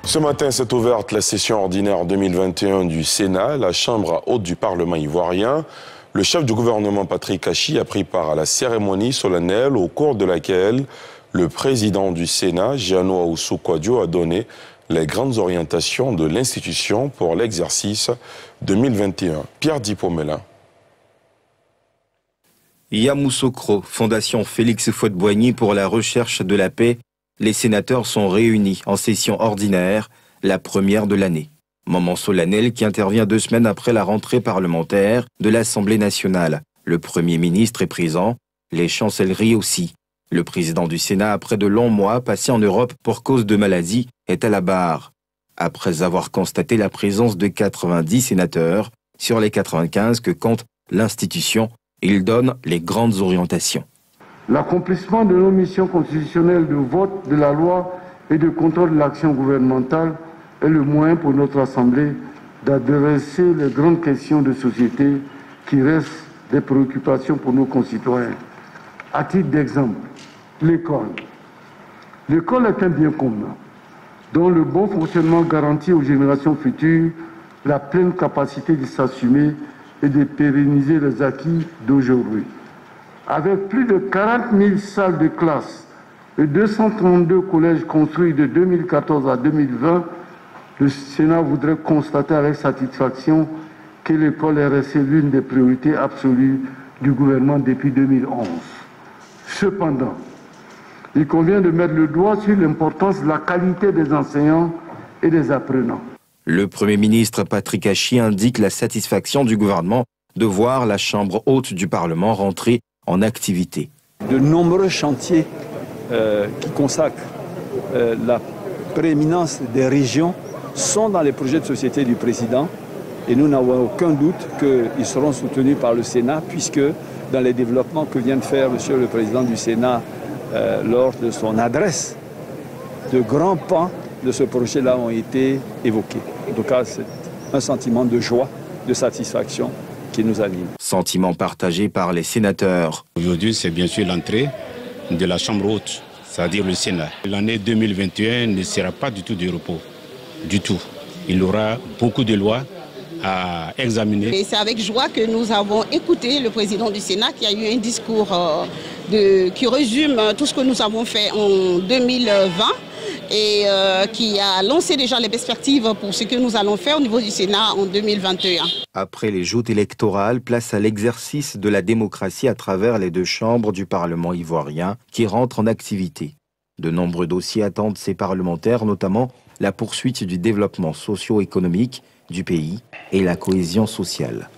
Ce matin s'est ouverte la session ordinaire 2021 du Sénat, la Chambre haute du Parlement ivoirien. Le chef du gouvernement Patrick Kachi a pris part à la cérémonie solennelle au cours de laquelle le président du Sénat, Jeannot Ahoussou Kouadio, a donné les grandes orientations de l'institution pour l'exercice 2021. Pierre Dipomela. Yamoussoukro, Fondation Félix Houphouët-Boigny pour la recherche de la paix. Les sénateurs sont réunis en session ordinaire, la première de l'année. Moment solennel qui intervient 2 semaines après la rentrée parlementaire de l'Assemblée nationale. Le Premier ministre est présent, les chancelleries aussi. Le président du Sénat, après de longs mois passés en Europe pour cause de maladie, est à la barre. Après avoir constaté la présence de 90 sénateurs sur les 95 que compte l'institution, il donne les grandes orientations. L'accomplissement de nos missions constitutionnelles de vote de la loi et de contrôle de l'action gouvernementale est le moyen pour notre Assemblée d'adresser les grandes questions de société qui restent des préoccupations pour nos concitoyens. À titre d'exemple, l'école. L'école est un bien commun dont le bon fonctionnement garantit aux générations futures la pleine capacité de s'assumer et de pérenniser les acquis d'aujourd'hui. Avec plus de 40 000 salles de classe et 232 collèges construits de 2014 à 2020, le Sénat voudrait constater avec satisfaction que l'école est restée l'une des priorités absolues du gouvernement depuis 2011. Cependant, il convient de mettre le doigt sur l'importance de la qualité des enseignants et des apprenants. Le Premier ministre Patrick Kachi indique la satisfaction du gouvernement de voir la Chambre haute du Parlement rentrer en activité. De nombreux chantiers qui consacrent la prééminence des régions sont dans les projets de société du président et nous n'avons aucun doute qu'ils seront soutenus par le Sénat puisque dans les développements que vient de faire monsieur le président du Sénat lors de son adresse, de grands pans de ce projet-là ont été évoqués. En tout cas, c'est un sentiment de joie, de satisfaction qui nous anime. Sentiment partagé par les sénateurs. Aujourd'hui, c'est bien sûr l'entrée de la Chambre haute, c'est-à-dire le Sénat. L'année 2021 ne sera pas du tout de repos, du tout. Il y aura beaucoup de lois à examiner. Et c'est avec joie que nous avons écouté le président du Sénat qui a eu un discours qui résume tout ce que nous avons fait en 2020 et qui a lancé déjà les perspectives pour ce que nous allons faire au niveau du Sénat en 2021. Après les joutes électorales, place à l'exercice de la démocratie à travers les 2 chambres du Parlement ivoirien qui rentrent en activité. De nombreux dossiers attendent ces parlementaires, notamment la poursuite du développement socio-économique du pays et la cohésion sociale.